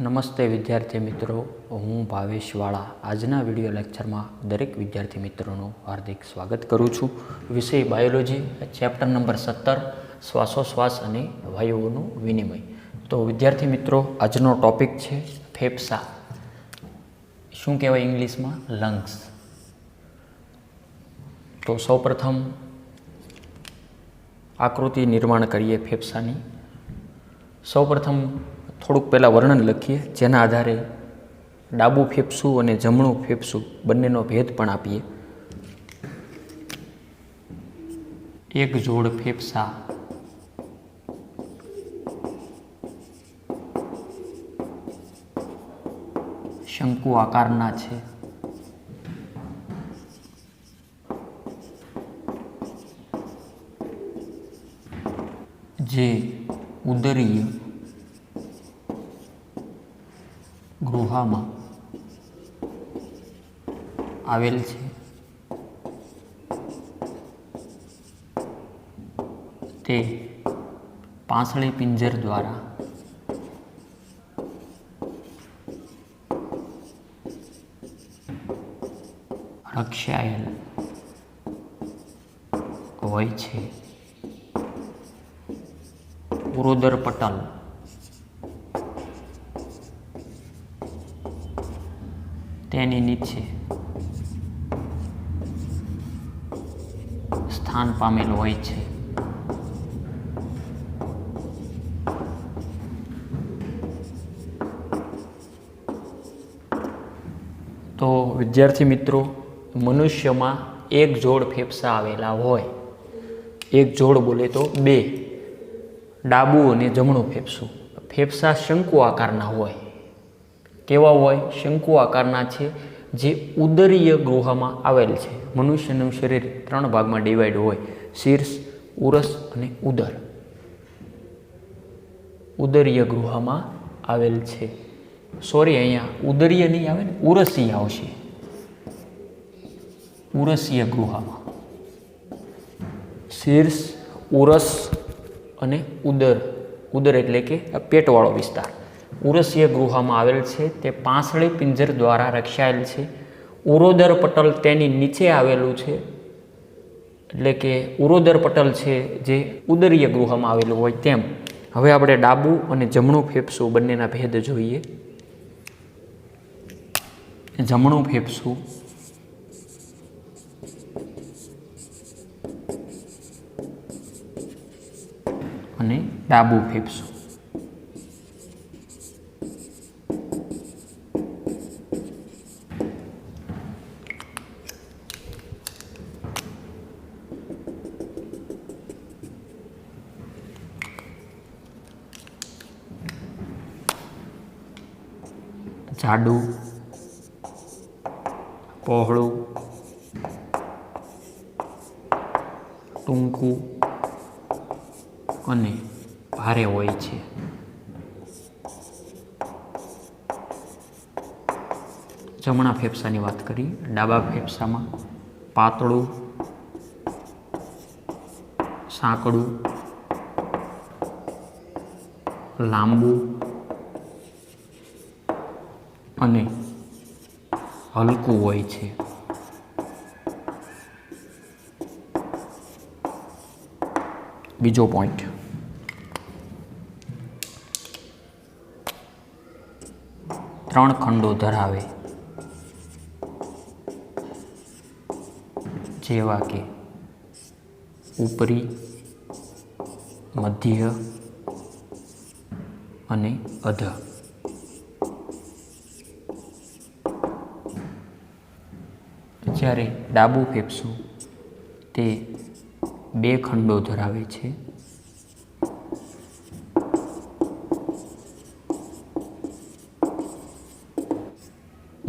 નમસ્તે વિદ્યાર્થી મિત્રો, હું ભાવેશ વાળા આજના વિડીયો લેક્ચરમાં દરેક વિદ્યાર્થી મિત્રોનું હાર્દિક સ્વાગત કરું છું. વિષય બાયોલોજી, ચેપ્ટર નંબર 17 શ્વાસોશ્વાસ અને વાયુઓનું વિનિમય. તો વિદ્યાર્થી મિત્રો, આજનો ટોપિક છે ફેફસા. શું કહેવાય ઇંગ્લિશમાં? લંગ્સ. તો સૌપ્રથમ આકૃતિ નિર્માણ કરીએ ફેફસાની. સૌપ્રથમ થોડુંક પહેલાં વર્ણન લખીએ, જેના આધારે ડાબું ફેફસું અને જમણું ફેફસું બંનેનો ભેદ પણ આપીએ. એક જોડ ફેફસા શંકુ આકારના છે. જે ઉદરીય ગુહામાં આવેલ છે. તે પાંસળી પિંજર દ્વારા રક્ષાયેલ હોય છે. ઉરોદર પટલ તેની નીચે સ્થાન પામેલ હોય છે. તો વિદ્યાર્થી મિત્રો, મનુષ્યમાં એક જોડ ફેફસા આવેલા હોય. એક જોડ બોલે તો બે, ડાબું અને જમણું ફેફસું. ફેફસા શંકુ આકારના હોય. કેવા હોય? શંકુ આકારના છે, જે ઉદરીય ગૃહમાં આવેલ છે. મનુષ્યનું શરીર 3 ભાગમાં ડિવાઈડ હોય: શીર્ષ, ઉરસ અને ઉદર. ઉદરીય ગૃહમાં આવેલ છે. સોરી, અહીંયા ઉદરીય નહીં આવે ને, ઉરસીય આવશે. ઉરસીય ગૃહમાં શીર્ષ, ઉરસ અને ઉદર. ઉદર એટલે કે પેટવાળો વિસ્તાર ઉરસીય ગૃહમાં આવેલ છે. તે પાંસળી પિંજર દ્વારા રક્ષાયેલ છે. ઉરોદર પટલ તેની નીચે આવેલું છે. એટલે કે ઉરોદર પટલ છે જે ઉદરીય ગૃહમાં આવેલું હોય તેમ. હવે આપણે ડાબું અને જમણું ફેફસું બંનેના ભેદ જોઈએ. જમણું ફેફસું અને ડાબું ફેફસું. જાડું, પહોળું, ટૂંકું અને ભારે હોય છે. જમણા ફેફસાની વાત કરી. ડાબા ફેફસામાં પાતળું, સાંકડું, લાંબુ અને હલકું હોય છે. બીજો પોઈન્ટ, ત્રણ ખંડો ધરાવે, જેવા કે ઉપરી, મધ્ય અને અધ. જ્યારે ડાબું ફેફસું તે 2 ખંડો ધરાવે છે.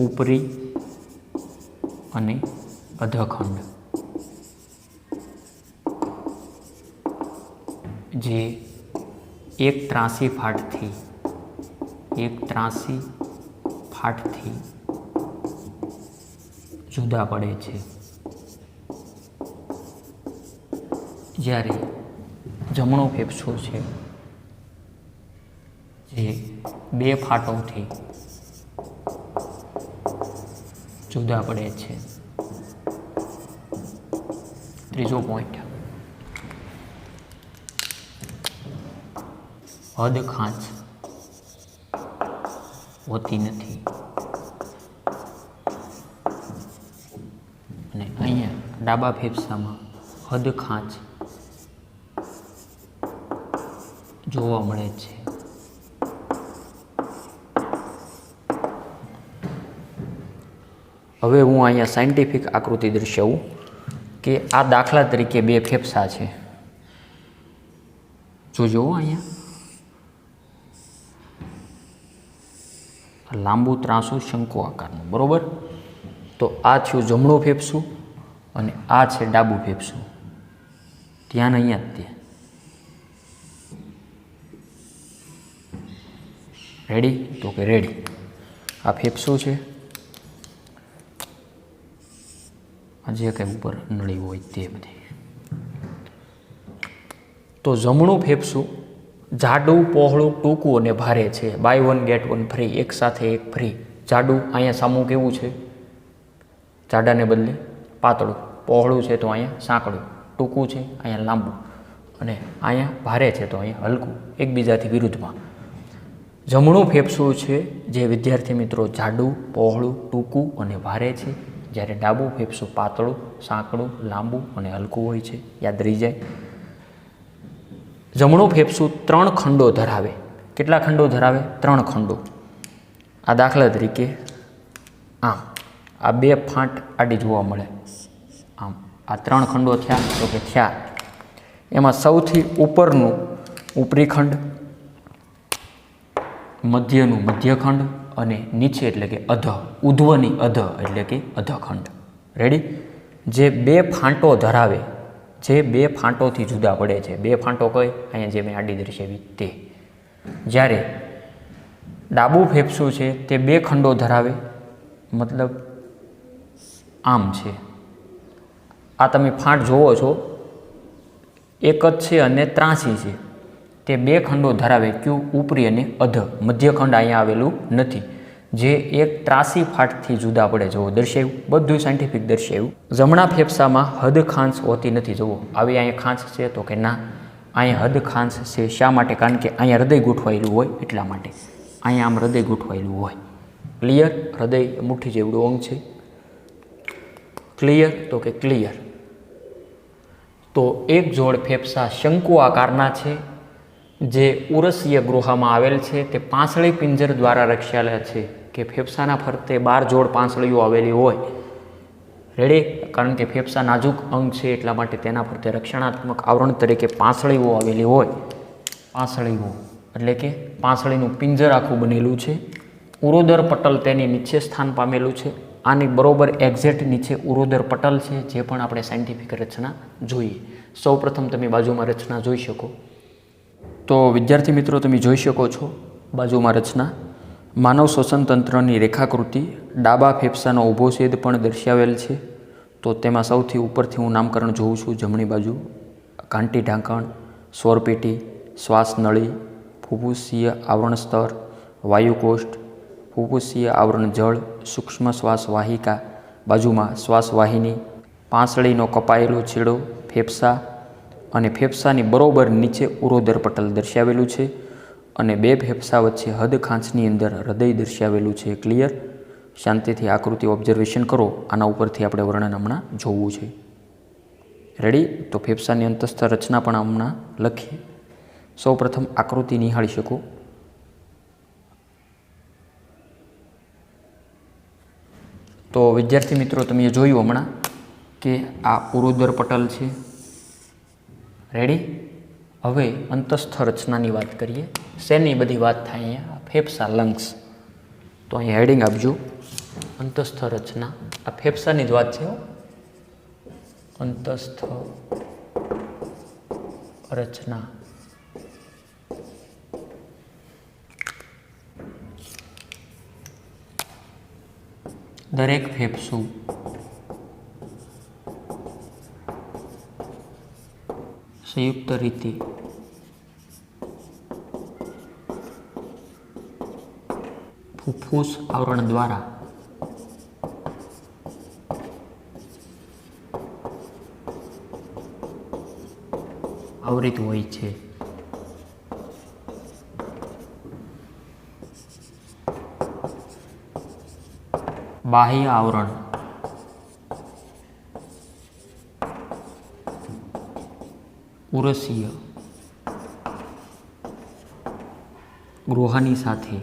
ઉપરી અને અધખંડ, જે એક ત્રાસી ફાટથી જુદા પડે છે. જ્યારે જમણું ફેફસું છે જે બે ફાટોથી જુદા પડે છે. ત્રીજો પોઈન્ટ, હદ ખાંચ હોતી નથી. અને અહીંયા ડાબા ફેફસામાં હદ ખાંચ જોવા મળે છે. હવે હું અહીંયા સાયન્ટિફિક આકૃતિ દર્શાવું કે આ દાખલા તરીકે બે ફેફસા છે. જોજો અહીંયા લાંબુ ત્રાંસુ શંકુ આકારનું, બરોબર. તો આ થયું જમણું ફેફસું અને આ છે ડાબું ફેફસું. ધ્યાન અહીંયા જ તે. રેડી? તો કે રેડી. આ ફેફસું છે, આ જે કંઈ ઉપર નળી હોય તે બધી. તો જમણું ફેફસું જાડું, પહોળું, ટૂંકું અને ભારે છે. Buy one get one free, એક સાથે એક ફ્રી. જાડું અહીંયા સામું કેવું છે? જાડાને બદલે પાતળું. પહોળું છે તો અહીંયા સાંકડું. ટૂંકું છે અહીંયા લાંબુ. અને અહીંયા ભારે છે તો અહીંયા હલકું. એકબીજાથી વિરુદ્ધમાં. જમણું ફેફસું છે જે વિદ્યાર્થી મિત્રો જાડું, પહોળું, ટૂંકું અને ભારે છે. જ્યારે ડાબું ફેફસું પાતળું, સાંકડું, લાંબુ અને હલકું હોય છે. યાદ રહી જાય. જમણું ફેફસું 3 ખંડો ધરાવે. કેટલા ખંડો ધરાવે? 3 ખંડો. આ દાખલા તરીકે આમ આ બે ફાંટ આડી જોવા મળે. આમ આ 3 ખંડો થયા તો કે થયા. એમાં સૌથી ઉપરનું ઉપરી ખંડ, મધ્યનું મધ્યખંડ અને નીચે એટલે કે અધ, ઉધ્વની અધ એટલે કે અધખંડ. રેડી? જે બે ફાંટો ધરાવે, જે બે ફાંટોથી જુદા પડે છે. બે ફાંટો કઈ? અહીંયા જે મેં આડી દર્શાવી તે. જ્યારે ડાબું ફેફસું છે તે 2 ખંડો ધરાવે, મતલબ આમ છે. આ તમે ફાંટ જોવો છો એક જ છે અને ત્રાસી છે. તે 2 ખંડો ધરાવે. ક્યુ? ઉપરી અને અધ. મધ્યખંડ અહીંયા આવેલું નથી, જે એક ત્રાસી ફાટથી જુદા પડે. જુઓ દર્શાવ્યું, બધું સાયન્ટિફિક દર્શાવ્યું. જમણા ફેફસામાં હદ ખાંચ હોતી નથી. જુઓ આવી અહીંયા ખાંચ છે તો કે ના, અહીંયા હદ ખાંચ છે. શા માટે? કારણ કે અહીંયા હૃદય ગોઠવાયેલું હોય એટલા માટે. અહીંયા આમ હૃદય ગોઠવાયેલું હોય. ક્લિયર? હૃદય મુઠ્ઠી જેવડું અંગ છે. ક્લિયર? તો કે ક્લિયર. તો એક જોડ ફેફસા શંકુ આકારના છે જે ઉરસીય ગૃહમાં આવેલ છે. તે પાંસળી પિંજર દ્વારા રક્ષાયેલા છે. કે ફેફસાના ફરતે 12 જોડ પાંસળીઓ આવેલી હોય. રેડી? કારણ કે ફેફસા નાજુક અંગ છે એટલા માટે તેના ફરતે રક્ષણાત્મક આવરણ તરીકે પાંસળીઓ આવેલી હોય. પાંસળીઓ એટલે કે પાંસળીનું પિંજર આખું બનેલું છે. ઉરોદર પટલ તેની નીચે સ્થાન પામેલું છે. આની બરોબર એક્ઝેક્ટ નીચે ઉરોદર પટલ છે, જે પણ આપણે સાયન્ટિફિક રચના જોઈએ. સૌપ્રથમ તમે બાજુમાં રચના જોઈ શકો. તો વિદ્યાર્થી મિત્રો તમે જોઈ શકો છો બાજુમાં રચના. માનવ શ્વસન તંત્રની રેખાકૃતિ. ડાબા ફેફસાનો ઊભો છેદ પણ દર્શાવેલ છે. તો તેમાં સૌથી ઉપરથી હું નામકરણ જોઉં છું. જમણી બાજુ ઘાંટી ઢાંકણ, સ્વરપેટી, શ્વાસનળી, ફુફુસીય આવરણ સ્તર, વાયુકોષ્ઠ, ફુફુસીય આવરણ જળ, સૂક્ષ્મ શ્વાસ વાહિકા. બાજુમાં શ્વાસવાહિની, પાંસળીનો કપાયેલો છેડો, ફેફસા અને ફેફસાની બરોબર નીચે ઉરોદર પટલ દર્શાવેલું છે. અને બે ફેફસા વચ્ચે હદ ખાંચની અંદર હૃદય દર્શાવેલું છે. ક્લિયર? શાંતિથી આકૃતિ ઓબ્ઝર્વેશન કરો. આના ઉપરથી આપણે વર્ણન હમણાં જોવું છે. રેડી? તો ફેફસાની અંતસ્થ રચના પણ હમણાં લખીએ. સૌપ્રથમ આકૃતિ નિહાળી શકો. તો વિદ્યાર્થી મિત્રો તમે જોયું હમણાં કે આ ઉરોદર પટલ છે. રેડી? હવે અંતસ્થ રચનાની વાત કરીએ. શેની બધી વાત થાય અહીંયા? ફેફસા, લંગ્સ. તો અહીંયા હેડિંગ આપજો, અંતસ્થ રચના. આ ફેફસાની જ વાત છે. અંતસ્થ રચના. દરેક ફેફસું સંયુક્ત રીતે ફૂફૂસ આવરણ દ્વારા આવરિત હોય છે. બાહ્ય આવરણ ઉરસીય ગૃહની સાથે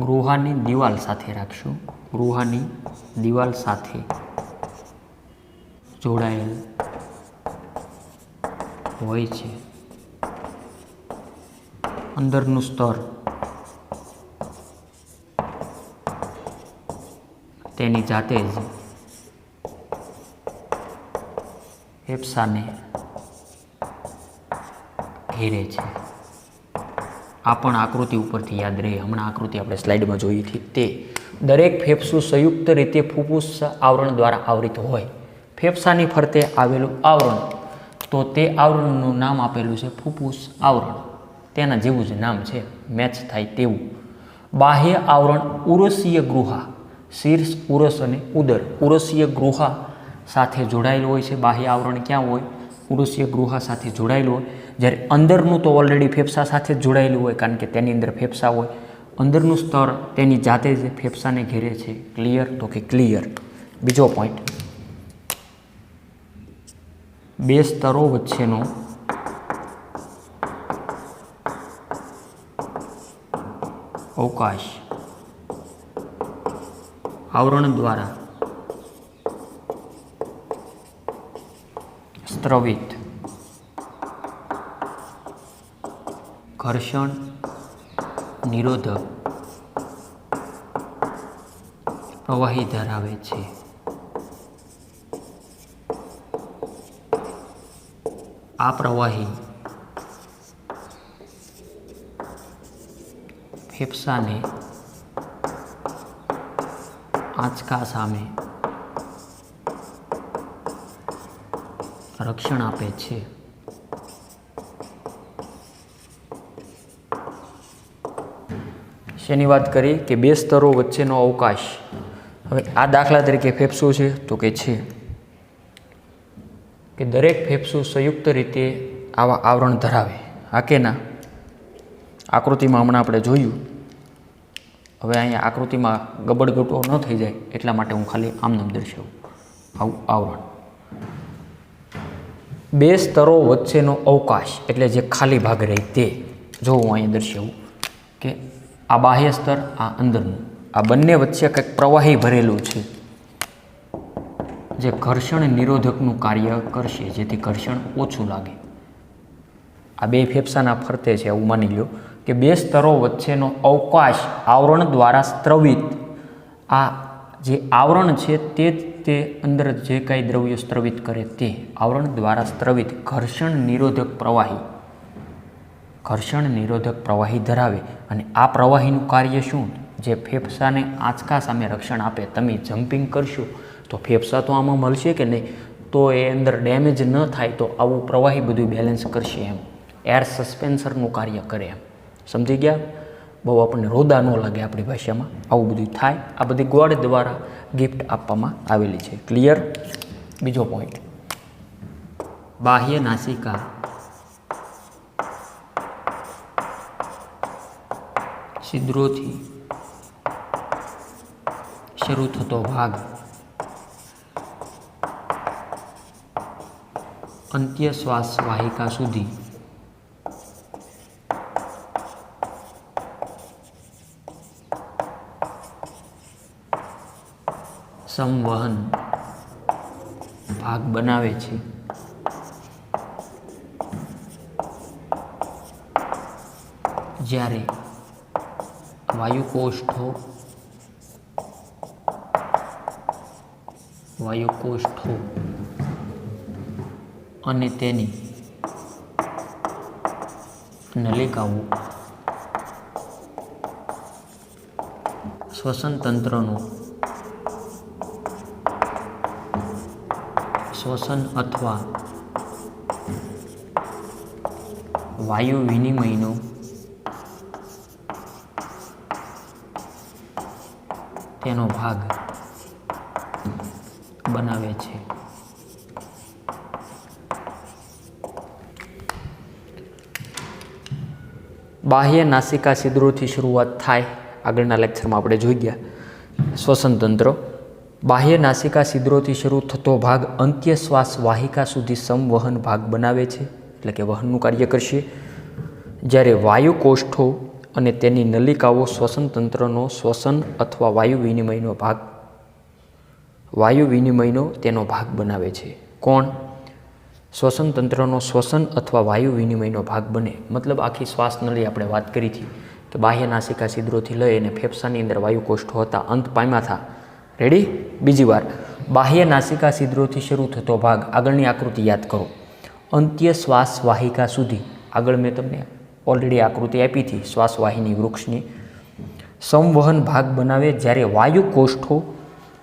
ગૃહની દિવાલ સાથે રાખશું. ગૃહની દિવાલ સાથે જોડાયેલ હોય છે. અંદરનું સ્તર તેની જાતે જ ફેફસાને ઘેરે છે. આ પણ આકૃતિ ઉપરથી યાદ રહે. હમણાં આકૃતિ આપણે સ્લાઇડમાં જોઈ હતી તે દરેક ફેફસું સંયુક્ત રીતે ફૂફૂસ આવરણ દ્વારા આવરિત હોય. ફેફસાની ફરતે આવેલું આવરણ તો તે આવરણનું નામ આપેલું છે ફૂફૂસ આવરણ. તેના જેવું જ નામ છે, મેચ થાય તેવું. બાહ્ય આવરણ ઉરસીય ગૃહા, શીર્ષ, ઉરસ અને ઉદર ઉરસીય ગૃહા સાથે જોડાયેલું હોય છે. બાહ્ય આવરણ ક્યાં હોય? ઉરસીય ગૃહા સાથે જોડાયેલું હોય. જ્યારે અંદરનું તો ઓલરેડી ફેફસા સાથે જ જોડાયેલું હોય, કારણ કે તેની અંદર ફેફસા હોય. અંદરનું સ્તર તેની જાતે જ ફેફસાને ઘેરે છે. ક્લિયર? તો કે ક્લિયર. બીજો પોઈન્ટ, બે સ્તરો વચ્ચેનો અવકાશ આવરણ દ્વારા સ્ત્રવિત ઘર્ષણ નિરોધક પ્રવાહી ધરાવે છે. આ પ્રવાહી ફેફસાને આંચકા સામે રક્ષણ આપે છે. શેની વાત કરી? કે બે સ્તરો વચ્ચેનો અવકાશ. હવે આ દાખલા તરીકે ફેફસું છે તો કે છે કે દરેક ફેફસું સંયુક્ત રીતે આવા આવરણ ધરાવે. હા કે ના? આકૃતિમાં હમણાં આપણે જોયું. હવે અહીંયા આકૃતિમાં ગબડગટો ન થઈ જાય એટલા માટે હું ખાલી આમનામ દર્શાવું. આવું આવરણ. બે સ્તરો વચ્ચેનો અવકાશ એટલે જે ખાલી ભાગ રહે તે. જો હું અહીંયા દર્શાવું કે આ બાહ્ય સ્તર, આ અંદરનું, આ બંને વચ્ચે કંઈક પ્રવાહી ભરેલું છે જે ઘર્ષણ નિરોધકનું કાર્ય કરશે, જેથી ઘર્ષણ ઓછું લાગે. આ બે ફેફસાના ફરતે છે એવું માની લો કે બે સ્તરો વચ્ચેનો અવકાશ આવરણ દ્વારા સ્ત્રવિત. આ જે આવરણ છે તે અંદર જે કાંઈ દ્રવ્ય સ્ત્રવિત કરે તે આવરણ દ્વારા સ્ત્રવિત ઘર્ષણ નિરોધક પ્રવાહી, ઘર્ષણ નિરોધક પ્રવાહી ધરાવે. અને આ પ્રવાહીનું કાર્ય શું? જે ફેફસાને આંચકા સામે રક્ષણ આપે. તમે જમ્પિંગ કરશો તો ફેફસા તો આમાં મળશે કે નહીં? તો એ અંદર ડેમેજ ન થાય તો આવું પ્રવાહી બધું બેલેન્સ કરશે. એમ એર સસ્પેન્સરનું કાર્ય કરે. એમ સમજી ગયા? બહુ આપણને રોદા ન લાગે આપણી ભાષામાં. આવું બધું થાય. આ બધી ગોળ દ્વારા ગિફ્ટ આપવામાં આવેલી છે. ક્લિયર? બીજો પોઈન્ટ, બાહ્ય નાસિકા છિદ્રોથી શરૂ થતો ભાગ અંત્ય શ્વાસ વાહિકા સુધી સંવહન ભાગ બનાવે છે. જ્યારે વાયુકોષ્ઠો અને તેની નલિકાઓ શ્વસન તંત્રનો શ્વસન અથવા વાયુ વિનિમયનો તેનો ભાગ બનાવે છે. બાહ્ય નાસિકા છિદ્રોથી શરૂઆત થાય. આગળના લેક્ચરમાં આપણે જોઈ ગયા શ્વસન તંત્ર. બાહ્ય નાસિકા છિદ્રોથી શરૂ થતો ભાગ અંત્ય શ્વાસ વાહિકા સુધી સંવહન ભાગ બનાવે છે, એટલે કે વહનનું કાર્ય કરશે. જ્યારે વાયુ કોષ્ઠો અને તેની નલિકાઓ શ્વસન તંત્રનો શ્વસન અથવા વાયુ વિનિમયનો તેનો ભાગ બનાવે છે. કોણ? શ્વસન તંત્રનો શ્વસન અથવા વાયુ વિનિમયનો ભાગ બને. મતલબ આખી શ્વાસ નળી આપણે વાત કરી હતી કે બાહ્ય નાસિકા છિદ્રોથી લઈ અને ફેફસાની અંદર વાયુ કોષ્ઠો હતા, અંત પામ્યા હતા. રેડી? બીજી વાર, બાહ્ય નાસિકા છિદ્રોથી શરૂ થતો ભાગ, આગળની આકૃતિ યાદ કરો, અંત્ય શ્વાસ વાહિકા સુધી, આગળ મેં તમને ઓલરેડી આકૃતિ આપી હતી શ્વાસવાહિની વૃક્ષની, સંવહન ભાગ બનાવે. જ્યારે વાયુ કોષ્ઠો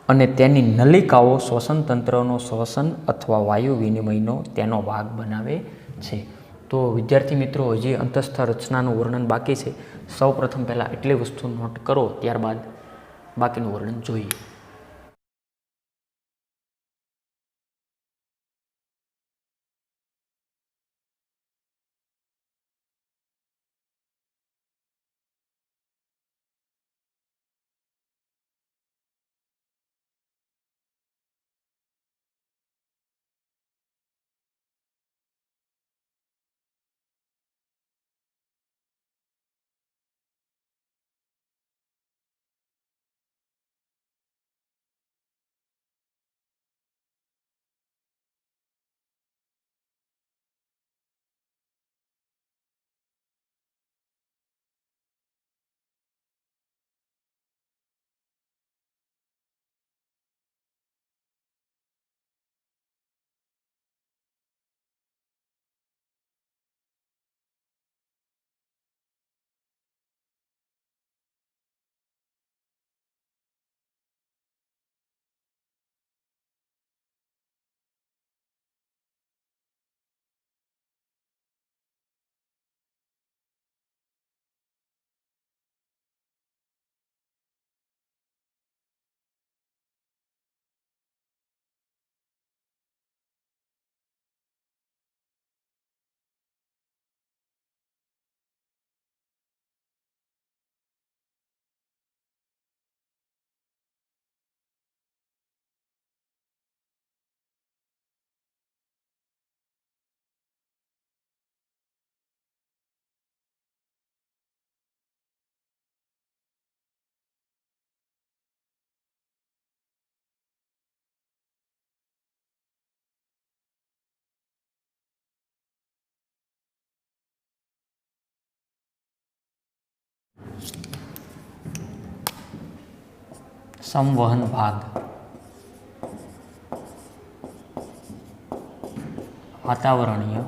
અને તેની નલિકાઓ શ્વસન તંત્રનો શ્વસન અથવા વાયુ વિનિમયનો તેનો ભાગ બનાવે છે. તો વિદ્યાર્થી મિત્રો, હજી અંતસ્થ રચનાનું વર્ણન બાકી છે. સૌ પ્રથમ પહેલાં એટલી વસ્તુ નોટ કરો, ત્યારબાદ બાકીનું વર્ણન જોઈએ. સંવહન ભાગ. વાતાવરણીય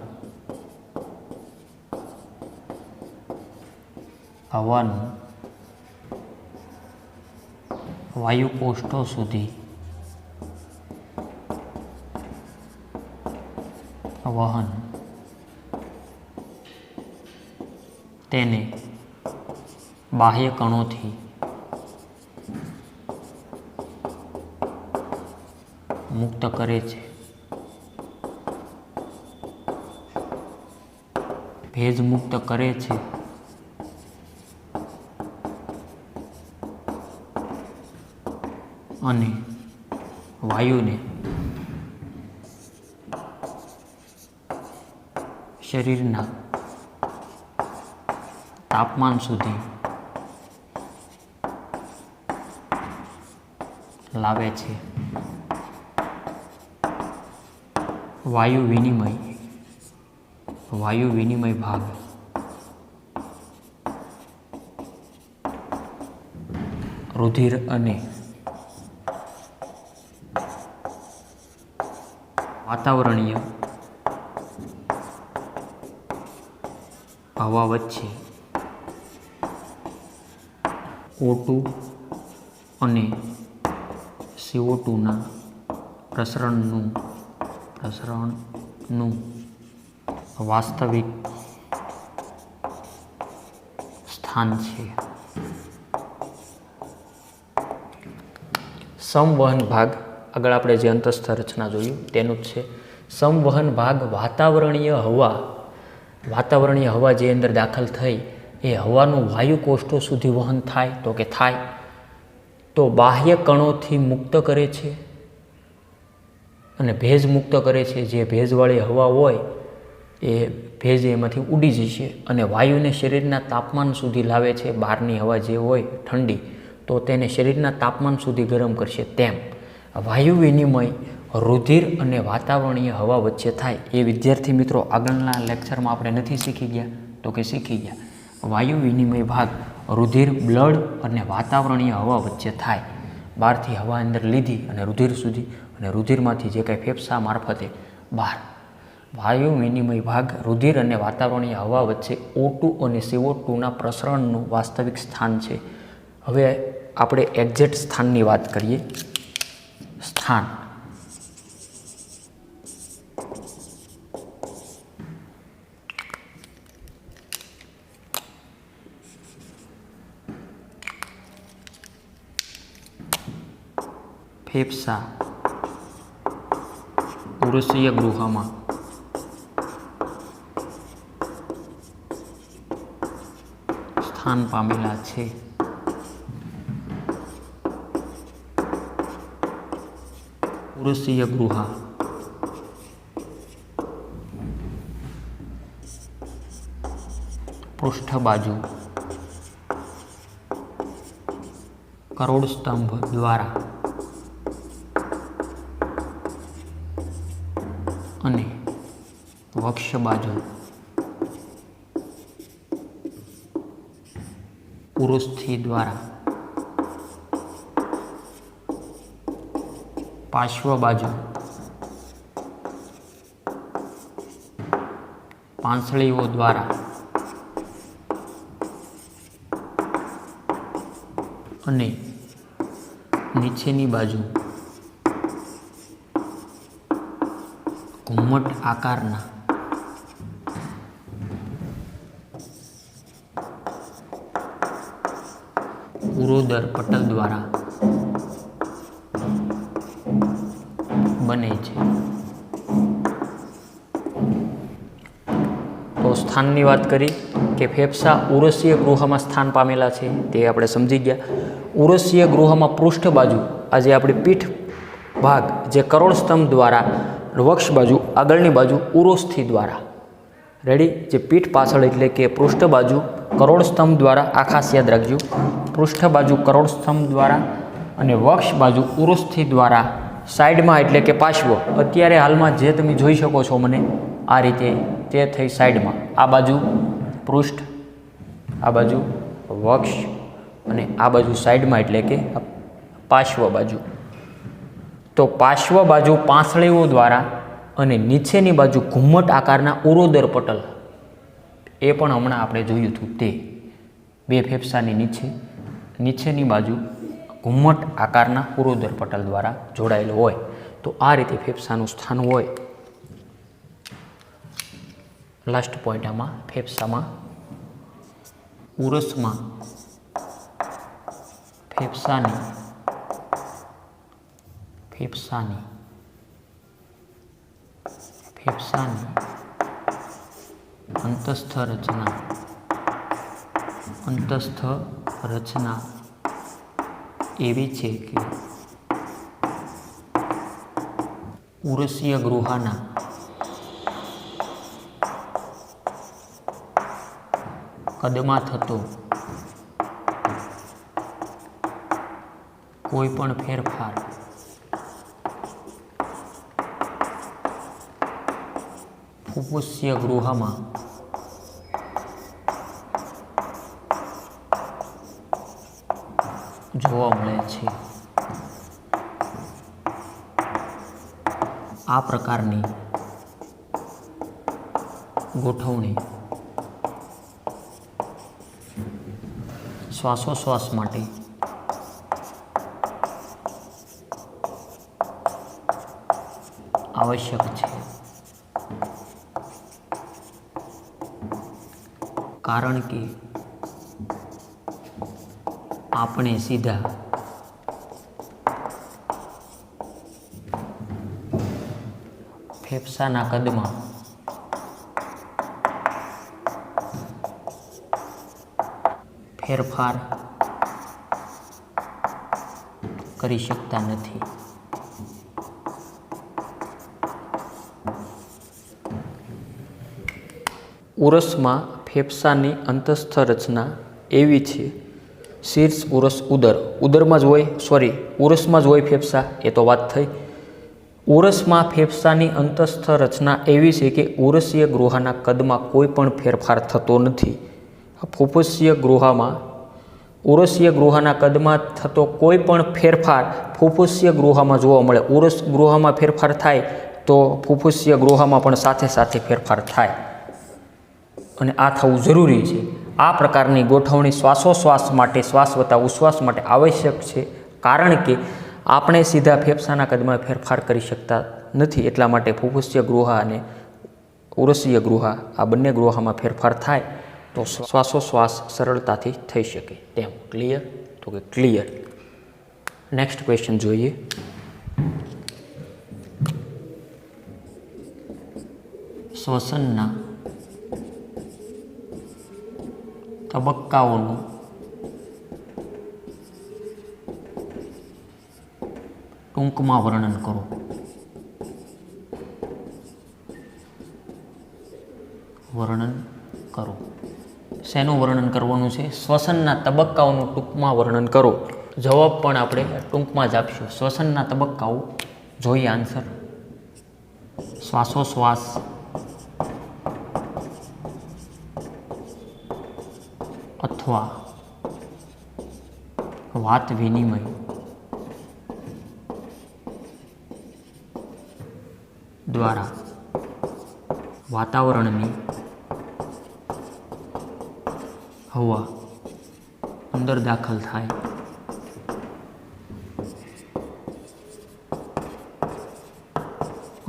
હવાનું વાયુ કોષ્ઠો સુધી વહન તેને બાહ્ય કણોથી મુક્ત કરે છે. ભેજ મુક્ત કરે છે અને વાયુને શરીરના તાપમાન સુધી લાવે છે. વાયુ વિનિમય ભાગ. રુધિર અને વાતાવરણીય હવા વચ્ચે O2 અને CO2ના પ્રસરણનું વાસ્તવિક સ્થાન છે। સંવહન ભાગ આગળ આપણે જે અંતસ્થ રચના જોયું તેનું જ છે। સંવહન ભાગ વાતાવરણીય હવા જે અંદર દાખલ થઈ એ હવાનું વાયુ કોષ્ઠો સુધી વહન થાય તો કે થાય, તો બાહ્ય કણોથી મુક્ત કરે છે અને ભેજ મુક્ત કરે છે। જે ભેજવાળી હવા હોય એ ભેજ એમાંથી ઉડી જશે અને વાયુને શરીરના તાપમાન સુધી લાવે છે। બહારની હવા જે હોય ઠંડી તો તેને શરીરના તાપમાન સુધી ગરમ કરશે। તેમ વાયુ વિનિમય રુધિર અને વાતાવરણીય હવા વચ્ચે થાય। એ વિદ્યાર્થી મિત્રો આગળના લેક્ચરમાં આપણે નથી શીખી ગયા તો કે શીખી ગયા। વાયુ વિનિમય ભાગ રુધિર બ્લડ અને વાતાવરણીય હવા વચ્ચે થાય। બહારથી હવા અંદર લીધી અને રુધિર સુધી અને રુધિરમાંથી જે કાંઈ ફેફસા મારફતે બહાર। વાયુ વિનિમય ભાગ રુધિર અને વાતાવરણીય હવા વચ્ચે O2 અને CO2ના પ્રસરણનું વાસ્તવિક સ્થાન છે। હવે આપણે એક્ઝેક્ટ સ્થાનની વાત કરીએ। સ્થાન ફેફસા ઉરસીય ગૃહમાં સ્થાન પામેલા છે। ઉરસીય ગૃહ પૃષ્ઠ બાજુ કરોડ સ્તંભ દ્વારા અને વક્ષ બાજુ પુરુષથી દ્વારા પાર્શ્વ બાજુ પાંસળીઓ દ્વારા અને નીચેની બાજુ ઘુમ્મટ આકારના ઉરોદર પટલ દ્વારા બને છે। તો સ્થાનની વાત કરી કે ફેફસા ઉરસીય ગૃહમાં સ્થાન પામેલા છે તે આપણે સમજી ગયા। ઉરસીય ગૃહમાં પૃષ્ઠ બાજુ આજે આપણી પીઠ ભાગ જે કરોડ સ્તંભ દ્વારા વક્ષ બાજુ આગળની બાજુ ઉરોસ્થિ દ્વારા રેડી જે પીઠ પાછળ એટલે કે પૃષ્ઠ બાજુ કરોડ સ્તંભ દ્વારા આ ખાસ યાદ રાખજો। પૃષ્ઠ બાજુ કરોડ સ્તંભ દ્વારા અને વક્ષ બાજુ ઉરોસ્થિ દ્વારા સાઈડમાં એટલે કે પાર્શ્વ અત્યારે હાલમાં જે તમે જોઈ શકો છો મને આ રીતે તે થઈ સાઈડમાં આ બાજુ પૃષ્ઠ આ બાજુ વક્ષ અને આ બાજુ સાઈડમાં એટલે કે પાર્શ્વ બાજુ। તો પાર્શ્વ બાજુ પાંસળીઓ દ્વારા અને નીચેની બાજુ ઘુમ્મટ આકારના ઉરોદર પટલ એ પણ હમણાં આપણે જોયું હતું તે બે ફેફસાની નીચેની બાજુ ઘુમ્મટ આકારના ઉરોદર પટલ દ્વારા જોડાયેલો હોય। તો આ રીતે ફેફસાનું સ્થાન હોય। લાસ્ટ પોઈન્ટ આમાં ફેફસામાં ઉરસમાં ફેફસાની અંતસ્થ રચના એવી છે કે ઉરસીય ગૃહના કદમાં થતો કોઈ પણ ફેરફાર ફુફુસ્ય ગૃહમાં જોવા મળે છે। આ પ્રકારની ગોઠવણી શ્વાસોશ્વાસ માટે આવશ્યક છે, કારણ કે આપણે સીધા ફેફસાના કદમાં ફેરફાર કરી શકતા નથી. ઉરસમાં ફેફસાની અંતસ્થ રચના એવી છે, શીર્ષ ઉરસ ઉદરમાં જ હોય, ઉરસમાં જ હોય ફેફસા, એ તો વાત થઈ. ઉરસમાં ફેફસાની અંતસ્થ રચના એવી છે કે ઉરસીય ગૃહાના કદમાં કોઈ પણ ફેરફાર થતો નથી. ઉરસીય ગૃહાના કદમાં થતો કોઈ પણ ફેરફાર ફુફુસીય ગૃહમાં જોવા મળે. ઉરસ ગૃહમાં ફેરફાર થાય તો ફુફુસીય ગૃહમાં પણ સાથે સાથે ફેરફાર થાય, અને આ થવું જરૂરી છે. આ પ્રકારની ગોઠવણી શ્વાસોશ્વાસ માટે, શ્વાસ વત્તા ઉશ્વાસ માટે આવશ્યક છે, કારણ કે આપણે સીધા ફેફસાના કદમાં ફેરફાર કરી શકતા નથી. એટલા માટે ફુફુસીય ગૃહ અને ઉરસીય ગૃહ, આ બંને ગૃહમાં ફેરફાર થાય તો શ્વાસોશ્વાસ સરળતાથી થઈ શકે તેમ. ક્લિયર? તો કે ક્લિયર. નેક્સ્ટ ક્વેશ્ચન જોઈએ. શ્વસનના તબક્કાઓનું ટૂંકમાં વર્ણન કરો. શેનું વર્ણન કરવાનું છે? શ્વસનના તબક્કાઓનું ટૂંકમાં વર્ણન કરો. જવાબ પણ આપણે ટૂંકમાં જ આપશું. શ્વસનના તબક્કાઓ જોઈએ આન્સર. શ્વાસોશ્વાસ, અથવા વાત વિનિમય, દ્વારા વાતાવરણની હવા અંદર દાખલ થાય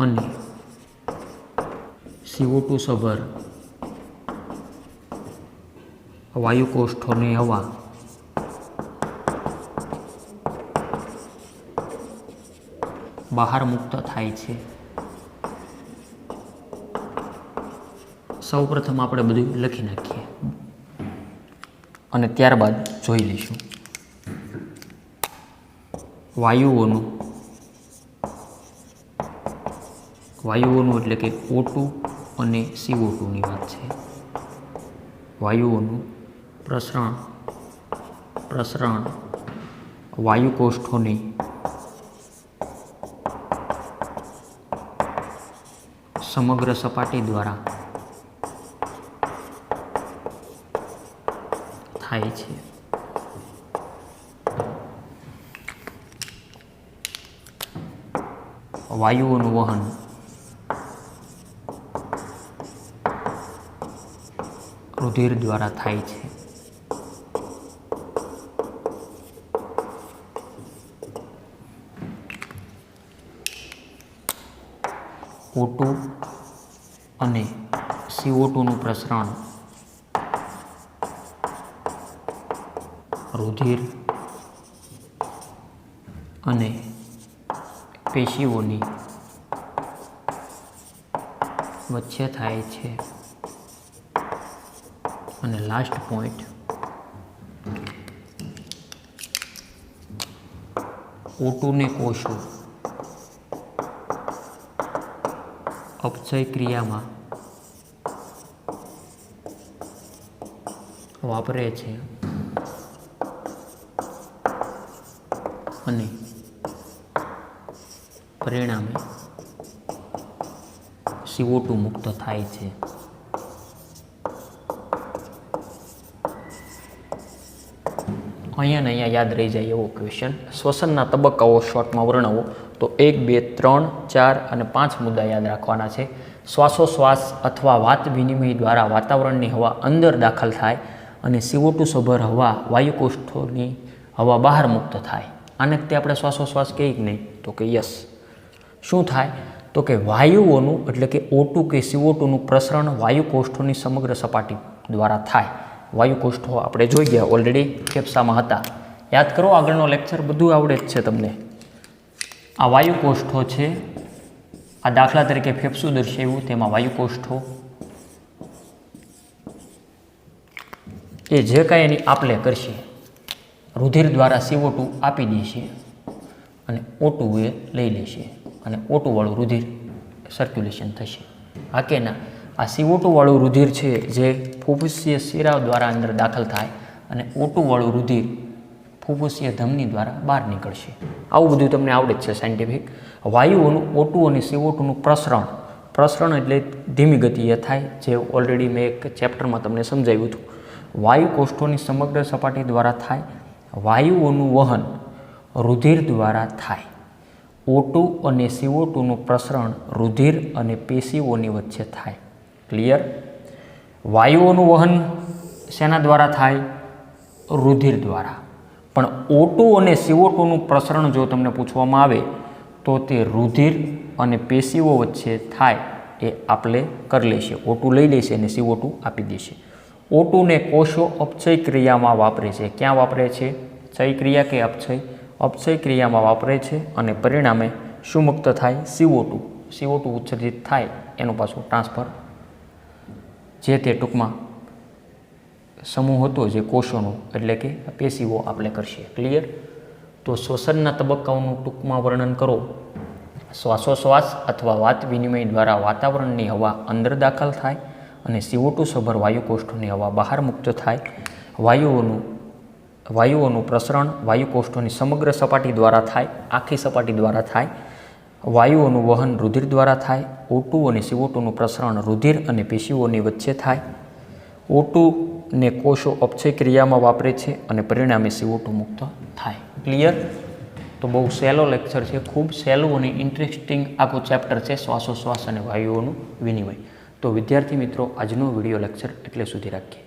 અને CO2 સભર વાયુકોષ્ઠોની હવા બહાર મુક્ત થાય છે. સૌપ્રથમ આપણે બધું લખી નાખીએ અને ત્યારબાદ જોઈ લઈશું. વાયુઓનું એટલે કે O2 અને CO2ની વાત છે. વાયુઓનું પ્રસરણ વાયુકોષ્ઠોની સમગ્ર સપાટી દ્વારા થાય છે. વાયુઓનું વહન રુધિર દ્વારા થાય છે. O2 અને CO2નું પ્રસરણ રુધિર અને પેશીઓની વચ્ચે થાય છે. અને લાસ્ટ પોઈન્ટ, O2 ને કોષો અપચય ક્રિયામાં વાપરે છે અને પરિણામે CO2 મુક્ત થાય છે. અહીંયા યાદ રહી જાય એવો ક્વેશ્ચન. શ્વસનના તબક્કાઓ શોર્ટમાં વર્ણવો. તો 1, 2, 3, 4 અને 5 મુદ્દા યાદ રાખવાના છે. શ્વાસોશ્વાસ અથવા વાત વિનિમય દ્વારા વાતાવરણની હવા અંદર દાખલ થાય અને CO2 સભર હવા વાયુકોષ્ઠોની હવા બહાર મુક્ત થાય. આને તે આપણે શ્વાસોશ્વાસ કહીએ કે નહીં? તો કે યસ. શું થાય? તો કે વાયુઓનું એટલે કે O2 કે CO2નું પ્રસરણ વાયુકોષ્ઠોની સમગ્ર સપાટી દ્વારા થાય. વાયુકોષ્ઠો આપણે જોઈ ગયા, ઓલરેડી ફેફસામાં હતા. યાદ કરો, આગળનો લેક્ચર બધું આવડે જ છે તમને. આ વાયુકોષ્ઠો છે. આ દાખલા તરીકે ફેફસું દર્શાવ્યું, તેમાં વાયુકોષ્ઠો એ જે કાંઈ એની આપલે કરશે, રુધિર દ્વારા CO2 આપી દેશે અને O2 એ લઈ લેશે અને O2 વાળું રુધિર સર્ક્યુલેશન થશે. હા કે ના? આ CO2 વાળું રુધિર છે જે ફુફ્ફુસીય શિરા દ્વારા અંદર દાખલ થાય અને O2 વાળું રુધિર ફુફ્ફુસીય ધમની દ્વારા બહાર નીકળશે. આવું બધું તમને આવડે જ છે સાયન્ટિફિક. વાયુઓનું O2 અને CO2નું પ્રસરણ એટલે ધીમી ગતિએ થાય, જે ઓલરેડી મેં એક ચેપ્ટરમાં તમને સમજાવ્યું હતું. વાયુ કોષ્ઠોની સમગ્ર સપાટી દ્વારા થાય. વાયુઓનું વહન રુધિર દ્વારા થાય. O2 અને CO2નું પ્રસરણ રુધિર અને પેશીઓની વચ્ચે થાય. ક્લિયર? વાયુઓનું વહન શેના દ્વારા થાય? રુધિર દ્વારા. પણ O2 અને CO2નું પ્રસરણ જો તમને પૂછવામાં આવે તો તે રુધિર અને પેશીઓ વચ્ચે થાય. એ આપલે કરી લેશે. O2 લઈ લેશે અને CO2 આપી દેશે. O2 ને કોષો અપચય ક્રિયામાં વાપરે છે. ક્યાં વાપરે છે? ચય ક્રિયા કે અપચય? અપચય ક્રિયામાં વાપરે છે અને પરિણામે શું મુક્ત થાય? CO2 ઉત્સર્જિત થાય. એનું પાછું ટ્રાન્સફર જે તે ટૂંકમાં સમૂહ હતો જે કોષોનો એટલે કે પેશીઓ આપણે કરશે. ક્લિયર? તો શ્વસનના તબક્કાઓનું ટૂંકમાં વર્ણન કરો. શ્વાસોશ્વાસ અથવા વાત વિનિમય દ્વારા વાતાવરણની હવા અંદર દાખલ થાય અને CO2 સભર વાયુકોષ્ઠોની હવા બહાર મુક્ત થાય. વાયુઓનું પ્રસરણ વાયુકોષ્ઠોની સમગ્ર સપાટી દ્વારા થાય, આખી સપાટી દ્વારા થાય. વાયુઓનું વહન રુધિર દ્વારા થાય. O2 અને CO2નું પ્રસરણ રુધિર અને પેશીઓની વચ્ચે થાય. O2 ને કોષો અપચય ક્રિયામાં વાપરે છે અને પરિણામે CO2 મુક્ત થાય. ક્લિયર? તો બહુ સહેલો લેક્ચર છે, ખૂબ સહેલું અને ઇન્ટરેસ્ટિંગ આખું ચેપ્ટર છે શ્વાસોશ્વાસ અને વાયુઓનું વિનિમય. તો વિદ્યાર્થી મિત્રો, આજનો વિડીયો લેક્ચર એટલે સુધી રાખીએ.